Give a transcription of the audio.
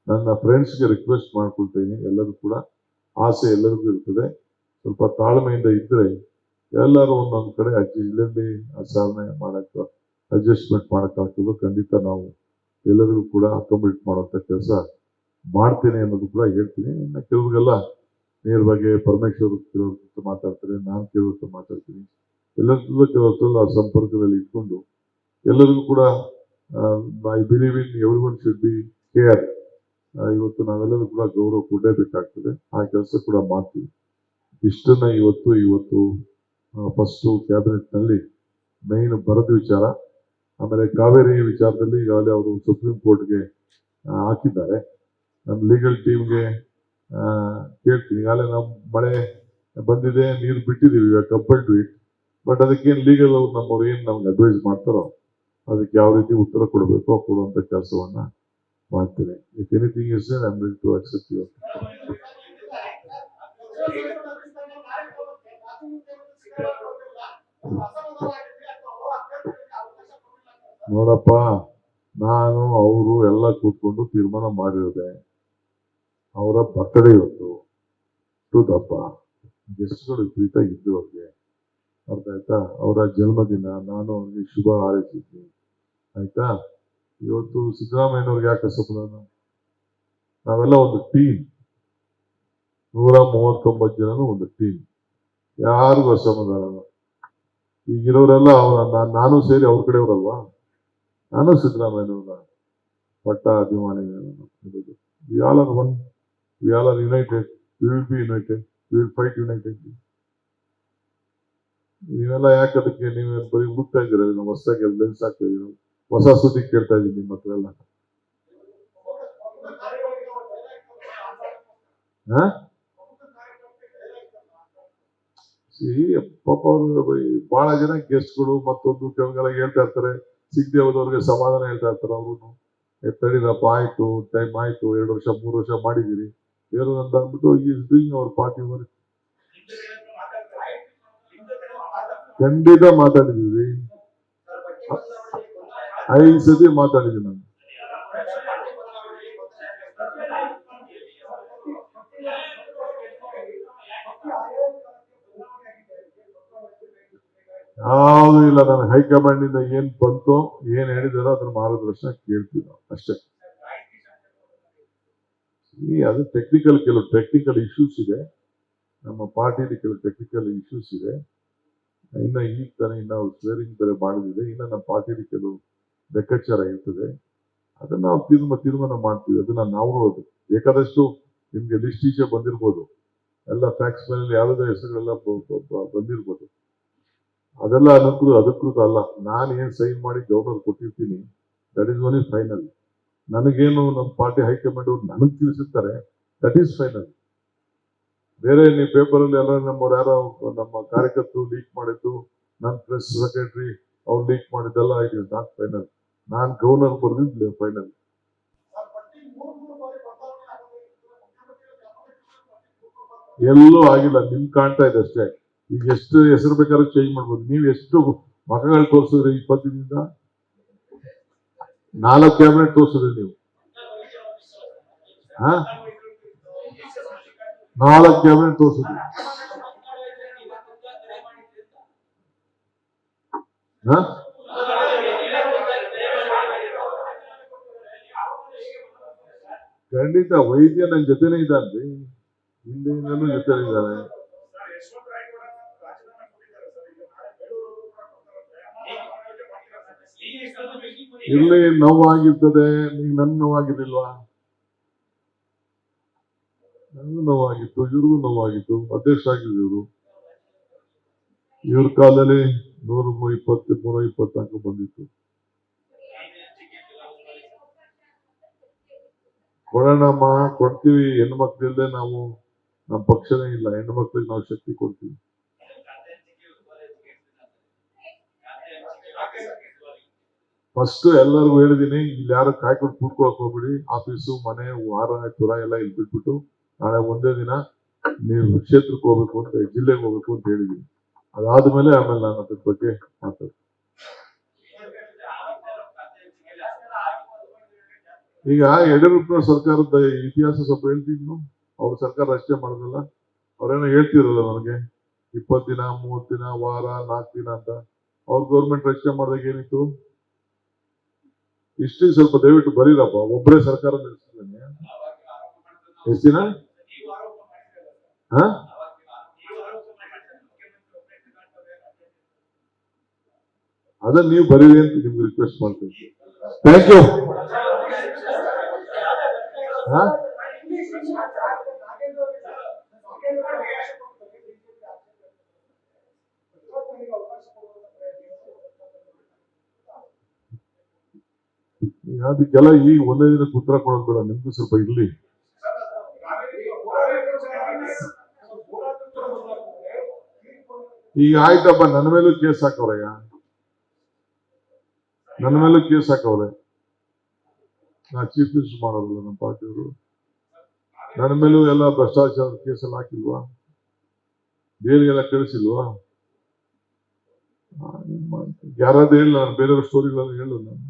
ನನ್ನ ಫ್ರೆಂಡ್ಸ್ಗೆ ರಿಕ್ವೆಸ್ಟ್ ಮಾಡ್ಕೊಳ್ತೀನಿ, ಎಲ್ಲರೂ ಕೂಡ ಆಸೆ ಎಲ್ಲರಿಗೂ ಇರ್ತದೆ, ಸ್ವಲ್ಪ ತಾಳ್ಮೆಯಿಂದ ಇದ್ರೆ ಎಲ್ಲರೂ ಒಂದೊಂದು ಕಡೆ ಇಲ್ಲಲ್ಲಿ ಸಾಧನೆ ಮಾಡಕ್ಕೆ ಅಡ್ಜಸ್ಟ್ಮೆಂಟ್ ಮಾಡೋಕ್ಕಾಗ್ತದೆ. ಖಂಡಿತ ನಾವು ಎಲ್ಲರಿಗೂ ಕೂಡ ಅಕಾಮಿಡೇಟ್ ಮಾಡುವಂಥ ಕೆಲಸ ಮಾಡ್ತೀನಿ ಅನ್ನೋದು ಕೂಡ ಹೇಳ್ತೀನಿ. ಇನ್ನು ಕೆಲವ್ರಿಗೆಲ್ಲ ನೇರವಾಗಿ ಪರಮೇಶ್ವರ್ ಕೆಲವ್ರ ಮಾತಾಡ್ತಾರೆ, ನಾನು ಕೆಲವ್ರ ಮಾತಾಡ್ತೀನಿ, ಎಲ್ಲರಿಗೂ ಕೆಲವೊಂದ್ಸಲ ಸಂಪರ್ಕದಲ್ಲಿ ಇಟ್ಕೊಂಡು ಎಲ್ಲರಿಗೂ ಕೂಡ I believe in every one should be care. ಇವತ್ತು ನಾವೆಲ್ಲರೂ ಕೂಡ ಗೌರವ ಕೊಡಲೇಬೇಕಾಗ್ತದೆ, ಆ ಕೆಲಸ ಕೂಡ ಮಾಡ್ತೀವಿ. ಇಷ್ಟನ್ನ ಇವತ್ತು ಫಸ್ಟು ಕ್ಯಾಬಿನೆಟ್ನಲ್ಲಿ ಮೈನ್ ಬರದ ವಿಚಾರ. ಆಮೇಲೆ ಕಾವೇರಿ ವಿಚಾರದಲ್ಲಿ ಈಗಾಗಲೇ ಅವರು ಸುಪ್ರೀಂ ಕೋರ್ಟ್ಗೆ ಹಾಕಿದ್ದಾರೆ. ನಮ್ಮ ಲೀಗಲ್ ಟೀಮ್ಗೆ ಕೇಳ್ತೀನಿ. ಈಗಾಗಲೇ ನಾವು ಮಳೆ ಬಂದಿದೆ, ನೀರು ಬಿಟ್ಟಿದ್ದೀವಿ, ಕಂಪೇರ್ ಟು ಇಟ್. ಬಟ್ ಅದಕ್ಕೇನು ಲೀಗಲ್ ಅವ್ರು ನಮ್ಮವ್ರು ಏನು ನಮ್ಗೆ ಅಡ್ವೈಸ್ ಮಾಡ್ತಾರೋ ಅದಕ್ಕೆ ಯಾವ ರೀತಿ ಉತ್ತರ ಕೊಡಬೇಕೋ ಕೊಡುವಂಥ ಕೆಲಸವನ್ನ ಮಾಡ್ತೀನಿ. If anything is I am ready to accept you. ನೋಡಪ್ಪ, ನಾನು ಅವರು ಎಲ್ಲ ಕೂತ್ಕೊಂಡು ತೀರ್ಮಾನ ಮಾಡಿರೋದೆ. ಅವರ ಬರ್ತಡೇ ಇವತ್ತು, ಹಬ್ಬ, ಗೆಸ್ಟ್ಗಳು ವಿಪರೀತ ಇದ್ದು ಅವ್ರಿಗೆ, ಅರ್ಥ ಆಯ್ತಾ? ಅವರ ಜನ್ಮದಿನ, ನಾನು ಅವ್ರಿಗೆ ಶುಭ ಹಾರೈಸಿದ್ದೀನಿ, ಆಯ್ತಾ? ಇವತ್ತು ಸಿದ್ದರಾಮಯ್ಯನವ್ರಿಗೆ ಯಾಕೆ ಅಸಮಾಧಾನ? ನಾವೆಲ್ಲ ಒಂದು ಟೀಮ್, 139 ಜನನು ಒಂದು ಟೀಮ್, ಯಾರಿಗೂ ಅಸಮಾಧಾನ. ಈಗಿರೋರೆಲ್ಲ ನಾನು ಸೇರಿ ಅವ್ರ ಕಡೆಯವರಲ್ವಾ? ನಾನು ಸಿದ್ದರಾಮಯ್ಯನವರ ಪಟ್ಟ ಅಭಿಮಾನಿಗಳು. We all are one, we all are united, we will be united, we will fight unitedly. ನೀವೆಲ್ಲ ಯಾಕೆ ಅದಕ್ಕೆ ನೀವೇ ಬರೀ ಹುಡುಕ್ತಾ ಇದ್ದೀರ? ನಾವು ಹೊಸದಾಗಿ ಲೆನ್ಸ್ ಆಗ್ತಾ ಇದೀವಿ, ಹೊಸ ಸುದ್ದಿ ಕೇಳ್ತಾ ಇದೀವಿ ನಿಮ್ಮ ಹತ್ರ ಎಲ್ಲ. ಪಾಪ ಅವರು ಬಹಳ ಜನ ಗೆಸ್ಟ್ಗಳು ಮತ್ತೊಂದು ಕೆಲವೆಲ್ಲ ಹೇಳ್ತಾ ಇರ್ತಾರೆ, ಸಿಗದೆ ಹೋದವ್ರಿಗೆ ಸಮಾಧಾನ ಹೇಳ್ತಾ ಇರ್ತಾರೆ. ಅವರು ತಡೀರಪ್ಪ, ಆಯ್ತು, ಟೈಮ್ ಆಯ್ತು, 2 ವರ್ಷ 3 ವರ್ಷ ಮಾಡಿದಿರಿ ಏನು ಅಂತ ಅಂದ್ಬಿಟ್ಟು is doing hour party work. ಖಂಡಿತ ಮಾತಾಡಿದೀವಿ, 5 ಸತಿ ಮಾತಾಡಿದೀನಿ ನಾನು. ಯಾವುದು ಇಲ್ಲ, ನಾನು ಹೈಕಮಾಂಡ್ ಇಂದ ಏನ್ ಬಂತೋ ಏನ್ ಹೇಳಿದಾರೋ ಅದ್ರ ಮಾರ್ಗದರ್ಶನ ಕೇಳ್ತೀವಿ ನಾವು ಅಷ್ಟೇ. ಅದು ಕೆಲವು ಟೆಕ್ನಿಕಲ್ ಇಶ್ಯೂಸ್ ಇದೆ ನಮ್ಮ ಪಾರ್ಟಿಲಿ, ಕೆಲವು ಟೆಕ್ನಿಕಲ್ ಇಶ್ಯೂಸ್ ಇದೆ. ಇನ್ನ ಈಗ ತಾನೇ ನಾವು ಸ್ವೇರಿಂಗ್ ಬೇರೆ ಮಾಡೋದಿದೆ. ಇನ್ನ ನಮ್ಮ ಪಾರ್ಟಿಲಿ ಕೆಲವು ಲೆಕ್ಕಾಚಾರ ಇರ್ತದೆ, ಅದನ್ನ ನಾವು ತೀರ್ಮಾನ ಮಾಡ್ತೀವಿ. ಅದನ್ನ ನಾವು ನೋಡೋದು. ಬೇಕಾದಷ್ಟು ನಿಮ್ಗೆ ಲಿಸ್ಟ್ ಈಚೆ ಬಂದಿರ್ಬೋದು, ಎಲ್ಲ ಫ್ಯಾಕ್ಸ್ ಮೇಲೆ ಯಾವುದೇ ಹೆಸರುಗಳೆಲ್ಲ ಬಂದಿರ್ಬೋದು. ಅದೆಲ್ಲ ಅದಕ್ಕೂ ಅಲ್ಲ. ನಾನು ಏನ್ ಸೈನ್ ಮಾಡಿ ಗವರ್ನರ್ ಕೊಟ್ಟಿರ್ತೀನಿ, ದಟ್ ಈಸ್ ಓನ್ಲಿ ಫೈನಲ್. ನನಗೇನು ನಮ್ಮ ಪಾರ್ಟಿ ಹೈಕಮಾಂಡ್ ಅವ್ರು ನನಗೆ ತಿಳಿಸಿರ್ತಾರೆ, ದಟ್ ಈಸ್ ಫೈನಲ್. ಬೇರೆ ನೀವು ಪೇಪರಲ್ಲಿ ಎಲ್ಲ ನಮ್ಮವ್ರು ಯಾರೋ ನಮ್ಮ ಕಾರ್ಯಕರ್ತರು ಲೀಕ್ ಮಾಡಿದ್ದು, ನನ್ನ ಪ್ರೆಸ್ ಸೆಕ್ರೆಟರಿ ಅವ್ರು ಲೀಕ್ ಮಾಡಿದ್ದೆಲ್ಲ ಇಟ್ ಇಸ್ ನಾಟ್ ಫೈನಲ್. ನಾನು ಗವರ್ನರ್ ಬರೆದಿದ್ದೆ ಫೈನಲ್. ಎಲ್ಲೂ ಆಗಿಲ್ಲ, ನಿಮ್ ಕಾಣ್ತಾ ಇದೆ ಅಷ್ಟೇ. ಈಗ ಎಷ್ಟು ಹೆಸರು ಬೇಕಾದ್ರೂ ಚೇಂಜ್ ಮಾಡ್ಬೋದು. ನೀವು ಎಷ್ಟು ಮಖಗಳು ತೋರಿಸಿದ್ರಿ 20 ದಿನದಿಂದ? 4 ಕ್ಯಾಬಿನೆಟ್ ತೋರಿಸಿದ್ರಿ ನೀವು. 4 ಕ್ಯಾಬಿನೆಟ್ ತೋರಿಸಿದ್ರಿ. ಖಂಡಿತ ವೈದ್ಯ ನನ್ನ ಜೊತೆನೇ ಇದ್ದಾನ್ರಿ, ಹಿಂದಿನಿಂದಲೂ ಜೊತೆ ಇದ್ದಾನೆ. ಇಲ್ಲಿ ನೋವಾಗಿರ್ತದೆ, ನೀವು ನನ್ನ ನೋವಾಗಿರ್ಲಿಲ್ವಾ? ನನಗೂ ನೋವಾಗಿತ್ತು, ಇವ್ರಿಗೂ ನೋವಾಗಿತ್ತು. ಅಧ್ಯಕ್ಷ ಆಗಿದ್ರು ಇವ್ರ ಕಾಲದಲ್ಲಿ 120, 124 ಬಂದಿತ್ತು. ಕೊಡೋಣಮ್ಮ, ಕೊಡ್ತೀವಿ. ಹೆಣ್ಣು ಮಕ್ಕಳಿಲ್ಲದೆ ನಾವು, ನಮ್ಮ ಪಕ್ಷನೇ ಇಲ್ಲ. ಹೆಣ್ಣು ಮಕ್ಕಳಿಗೆ ನಾವು ಶಕ್ತಿ ಕೊಡ್ತೀವಿ. ಫಸ್ಟ್ ಎಲ್ಲರಿಗೂ ಹೇಳಿದೀನಿ, ಇಲ್ಲಿ ಯಾರು ಕಾಯ್ಕೊಂಡು ಕೂತ್ಕೊಳಕ್ ಹೋಗ್ಬಿಡಿ. ಆಫೀಸು, ಮನೆ, ವಾರ, ತುರ ಎಲ್ಲ ಇಲ್ಲಿ ಬಿಟ್ಬಿಟ್ಟು ನಾಳೆ ಒಂದೇ ದಿನ ನೀವು ಕ್ಷೇತ್ರಕ್ಕೆ ಹೋಗ್ಬೇಕು ಅಂತ, ಜಿಲ್ಲೆಗೆ ಹೋಗ್ಬೇಕು ಅಂತ ಹೇಳಿದೀನಿ. ಅದಾದ್ಮೇಲೆ ಆಮೇಲೆ ನಾನು ಅದ್ರ ಬಗ್ಗೆ ಮಾತಾಡ್ತೀನಿ. ಈಗ ಯಡಿಯೂರಪ್ಪನ ಸರ್ಕಾರದ ಇತಿಹಾಸ ಸ್ವಲ್ಪ ಹೇಳ್ತಿದ್ನು. ಅವ್ರ ಸರ್ಕಾರ ಅಷ್ಟೇ ಮಾಡೋದಲ್ಲ, ಅವ್ರೇನೋ ಹೇಳ್ತಿರಲ್ಲ ನನಗೆ 20 ದಿನ 30 ದಿನ ವಾರ 4 ದಿನ ಅಂತ. ಅವ್ರ ಗೌರ್ಮೆಂಟ್ ರಚನೆ ಮಾಡಿದಾಗ ಏನಿತ್ತು? ಇಷ್ಟು ಸ್ವಲ್ಪ ದಯವಿಟ್ಟು ಬರೀರಪ್ಪ. ಒಬ್ಬರೇ ಸರ್ಕಾರ ನಡೆಸಿದ್ದಾನೆ ಎಷ್ಟು ದಿನ? ಅದನ್ನ ನೀವು ಬರೀರಿ ಅಂತ ನಿಮ್ಗೆ ರಿಕ್ವೆಸ್ಟ್ ಮಾಡ್ತೀನಿ. Thank you. ಅದಕ್ಕೆಲ್ಲ ಈಗ ಒಂದೇ ದಿನಕ್ಕೆ ಉತ್ತರ ಕೊಡೋದು ಬೇಡ, ನಿಮ್ಗೂ ಸ್ವಲ್ಪ ಇರ್ಲಿ. ಈಗ ಆಯ್ತಪ್ಪ, ನನ್ನ ಮೇಲೂ ಕೇಸ್ ಹಾಕವ್ರಯ್ಯ, ನನ್ನ ಮೇಲೂ ಕೇಸ್ ಹಾಕವ್ರೆ. ನಾ ಚೀಫ್ ಮಿನಿಸ್ಟರ್ ಮಾಡೋರಲ್ಲ ನಮ್ಮ ಪಾರ್ಟಿಯವರು, ನನ್ನ ಮೇಲೂ ಎಲ್ಲ ಭ್ರಷ್ಟಾಚಾರ ಕೇಸಲ್ಲಿ ಹಾಕಿಲ್ವಾ? ಜೈಲಿಗೆಲ್ಲ ಕಳಿಸಿಲ್ವಾ? ಯಾರಾದ್ರೂ ಹೇಳಿ, ನಾನು ಬೇರೆಯವ್ರ ಸ್ಟೋರಿಗಳನ್ನು ಹೇಳು ನಾನು.